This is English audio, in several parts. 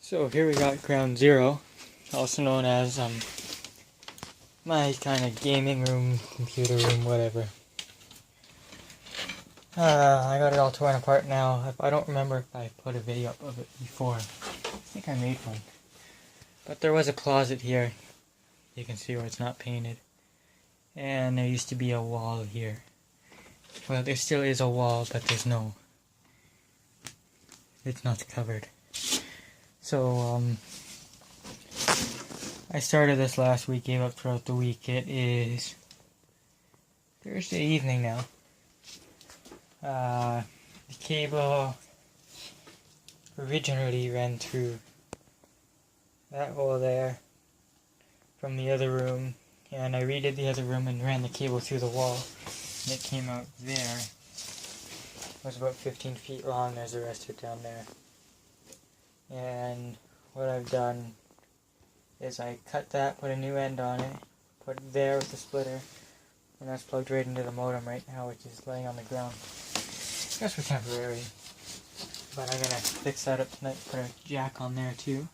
So here we got ground zero, also known as my kind of gaming room, computer room, whatever. I got it all torn apart now. I don't remember if I put a video up of it before. I think I made one. But there was a closet here. You can see where it's not painted. And there used to be a wall here. Well, there still is a wall, but it's not covered. So, I started this last week, gave up throughout the week. It is Thursday evening now. The cable originally ran through that hole there from the other room, and I redid the other room and ran the cable through the wall, and it came out there. It was about 15 feet long. There's the rest of it down there. And what I've done is I cut that, put a new end on it, put it there with the splitter, and that's plugged right into the modem right now, which is laying on the ground. I guess for temporary. But I'm gonna fix that up tonight, put a jack on there too.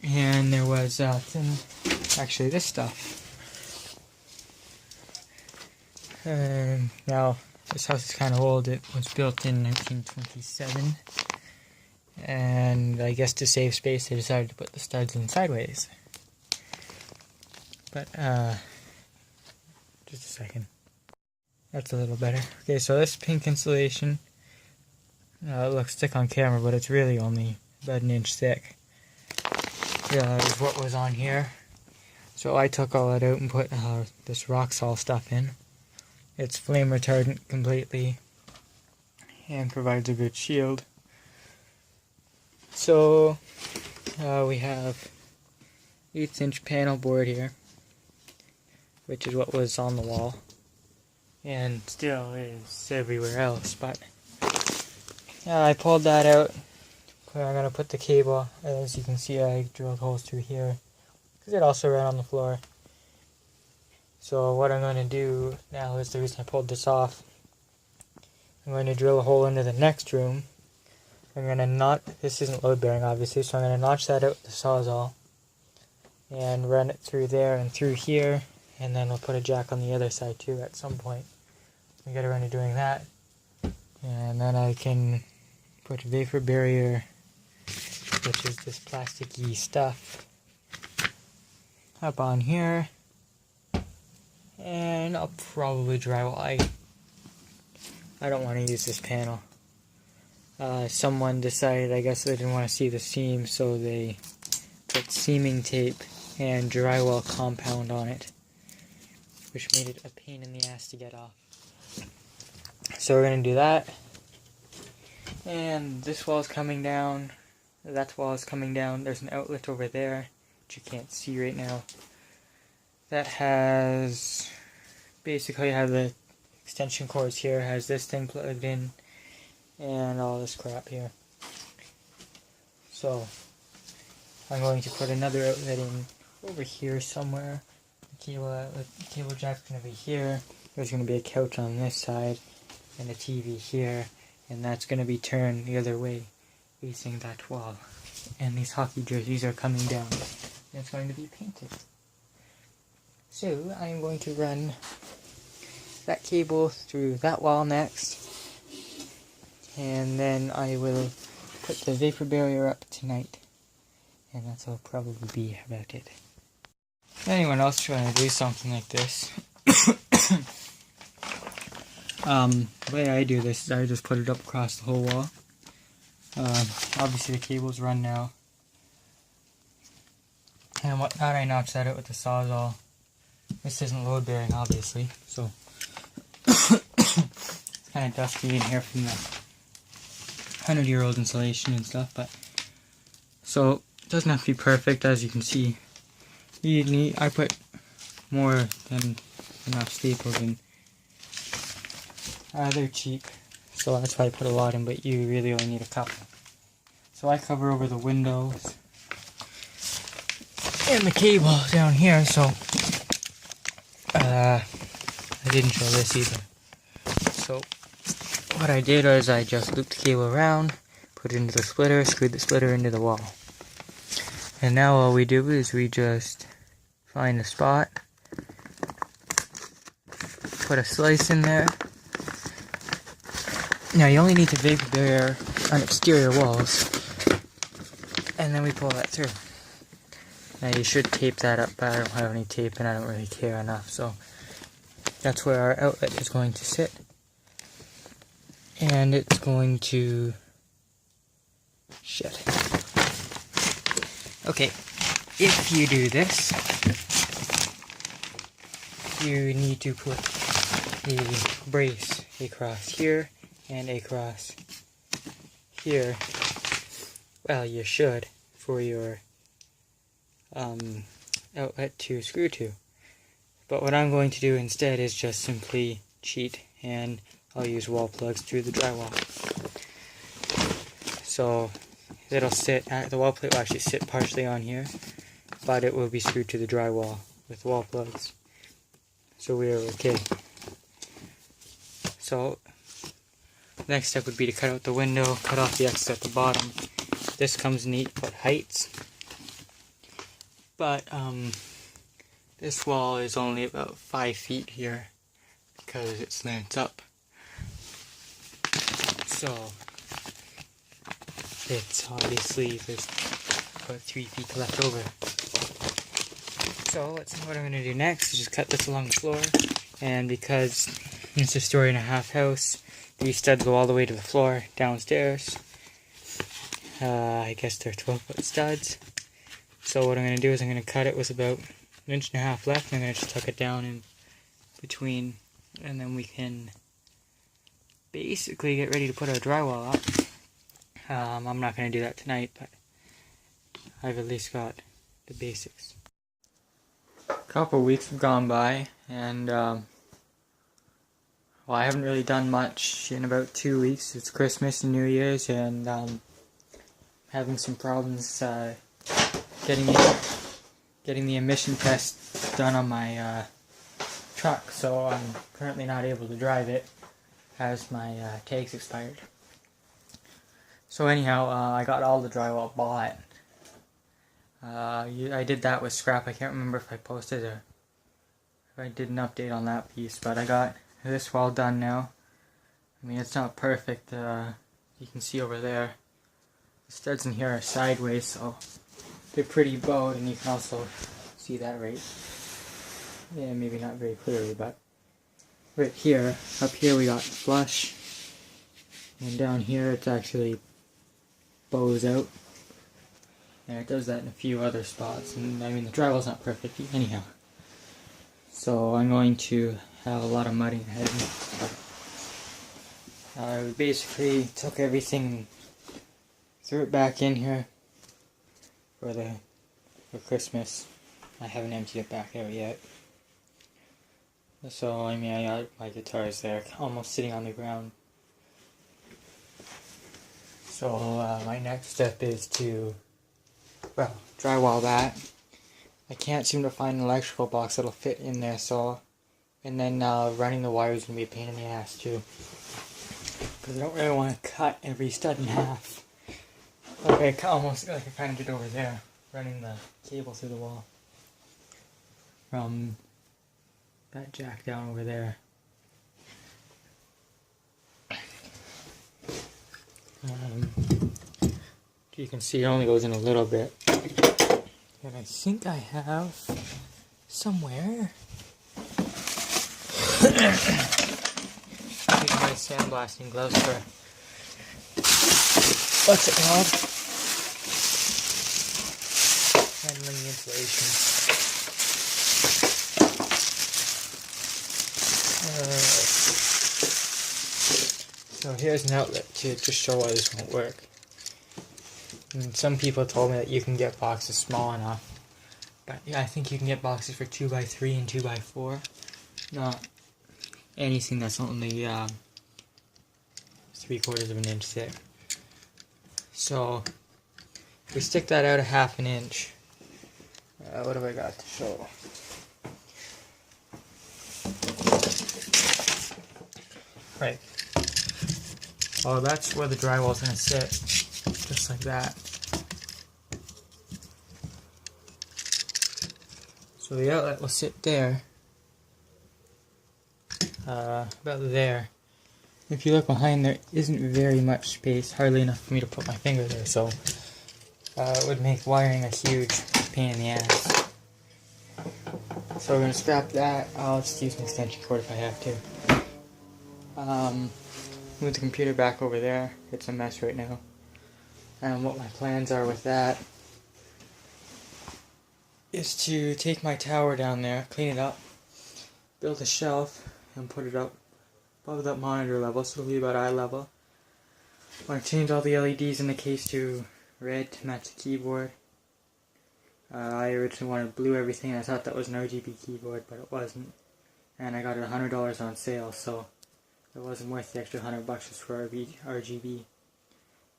And there was actually this stuff. Now, this house is kind of old. It was built in 1927. And I guess to save space, they decided to put the studs in sideways. But, just a second. That's a little better. Okay, so this pink insulation, it looks thick on camera, but it's really only about an inch thick. Is what was on here. So I took all that out and put this Roxol stuff in. It's flame retardant completely and provides a good shield. So we have 1/8-inch panel board here, which is what was on the wall and still is everywhere else, but I pulled that out. I'm going to put the cable. As you can see, I drilled holes through here because it also ran on the floor. So what I'm going to do now is the reason I pulled this off. I'm going to drill a hole into the next room. I'm going to notch, this isn't load bearing obviously, so I'm going to notch that out with the Sawzall and run it through there and through here, and then I'll put a jack on the other side too at some point. We get around to doing that, and then I can put a vapor barrier, which is this plasticky stuff, up on here, and I'll probably drywall. I don't want to use this panel. Someone decided, I guess they didn't want to see the seam, so they put seaming tape and drywall compound on it, which made it a pain in the ass to get off. So we're going to do that. And this wall is coming down. That wall is coming down. There's an outlet over there, which you can't see right now. That has basically how the extension cords here, has this thing plugged in, and all this crap here. So I'm going to put another outlet in over here somewhere. The cable jack's going to be here. There's going to be a couch on this side and a TV here, and that's going to be turned the other way, facing that wall. And these hockey jerseys are coming down, and it's going to be painted. So I am going to run that cable through that wall next, and then I will put the vapor barrier up tonight, and that'll probably be about it. Anyone else trying to do something like this? The way I do this is I just put it up across the whole wall. Obviously the cable's run now, and whatnot, I notched that out with the Sawzall. This isn't load bearing obviously, so it's kind of dusty in here from the 100-year-old insulation and stuff, but so it doesn't have to be perfect. As you can see, I put more than enough staples in. They're cheap, so that's why I put a lot in, but you really only need a couple. So I cover over the windows and the cable down here, so I didn't show this either. So what I did was I just looped the cable around, put put it into the splitter, screwed the splitter into the wall. And now all we do is we just find a spot, put a slice in there. Now you only need to vapor barrier on exterior walls, and then we pull that through. Now you should tape that up, but I don't have any tape and I don't really care enough, so that's where our outlet is going to sit. And it's going to... shit. Okay, if you do this, you need to put a brace across here and across here. Well, you should, for your outlet to screw to. But what I'm going to do instead is just simply cheat, and I'll use wall plugs through the drywall. So it'll sit, the wall plate will actually sit partially on here, but it will be screwed to the drywall with wall plugs. So we are okay. So next step would be to cut out the window, cut off the excess at the bottom. This comes in 8-foot heights, but this wall is only about 5 feet here because it slants up. So it's obviously there's about 3 feet left over. So what I'm going to do next is just cut this along the floor, and because it's a 1.5-story house, these studs go all the way to the floor downstairs. I guess they're 12-foot studs. So what I'm going to do is I'm going to cut it with about 1.5 inches left, and I'm going to just tuck it down in between, and then we can basically get ready to put our drywall up. I'm not going to do that tonight, but I've at least got the basics. A couple weeks have gone by, and well, I haven't really done much in about 2 weeks. It's Christmas and New Year's, and having some problems getting the emission test done on my truck, so I'm currently not able to drive it as my tags expired. So anyhow, I got all the drywall bought. I did that with scrap. I can't remember if I posted or if I did an update on that piece, but I got this wall done now. I mean, it's not perfect. You can see over there, the studs in here are sideways, so they're pretty bowed, and you can also see that right. Yeah, maybe not very clearly, but right here, up here we got flush, and down here it's actually bows out. And it does that in a few other spots, and I mean the drywall's not perfect anyhow. So I'm going to have a lot of mudding ahead of me. I basically took everything, threw it back in here for Christmas. I haven't emptied it back out yet. So I mean, I got my guitars there, almost sitting on the ground. So my next step is to, well, drywall that. I can't seem to find an electrical box that'll fit in there, so, and then running the wires is going to be a pain in the ass too, because I don't really want to cut every stud in half, like almost like I kind of did over there, running the cable through the wall from that jack down over there. You can see it only goes in a little bit. And I think I have somewhere. Use my sandblasting gloves for, what's it called? Handling the insulation. So here's an outlet to just show why this won't work. And some people told me that you can get boxes small enough, but yeah, I think you can get boxes for 2x3 and 2x4, not anything that's only 3/4 of an inch thick. So if we stick that out a 1/2 inch, what have I got to show? Right. Oh, that's where the drywall's gonna sit. just like that. So the outlet will sit there, about there. If you look behind, there isn't very much space, hardly enough for me to put my finger there, so it would make wiring a huge pain in the ass. So we're going to scrap that. I'll just use an extension cord if I have to. Move the computer back over there. It's a mess right now. And what my plans are with that is to take my tower down there, clean it up, build a shelf, and put it up above that monitor level, so it'll be about eye level. I want to change all the LEDs in the case to red to match the keyboard. I originally wanted blue everything, and I thought that was an RGB keyboard, but it wasn't. And I got it $100 on sale, so it wasn't worth the extra $100 just for RGB.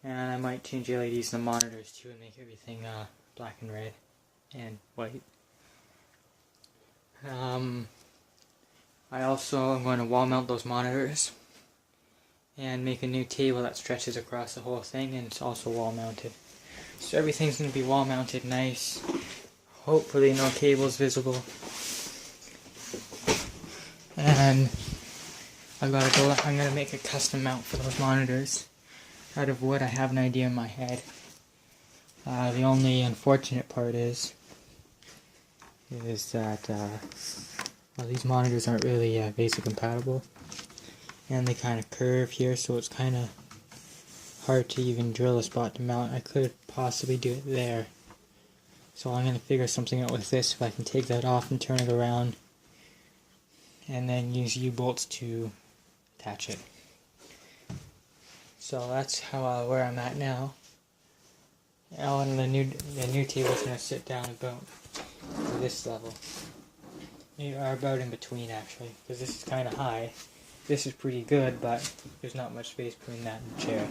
And I might change the LEDs in the monitors too and make everything black and red and white. I also am going to wall mount those monitors and make a new table that stretches across the whole thing, and it's also wall mounted. So everything's going to be wall mounted nice. Hopefully no cables visible. And I'm going to make a custom mount for those monitors out of wood. I have an idea in my head. The only unfortunate part is that well, these monitors aren't really VESA compatible, and they kind of curve here, so it's kind of hard to even drill a spot to mount. I could possibly do it there, so I'm going to figure something out with this, if I can take that off and turn it around and then use U-bolts to attach it. So that's where I'm at now. And the new table is going to sit down about this level. Or about in between, actually, because this is kind of high. This is pretty good, but there's not much space between that and the chair.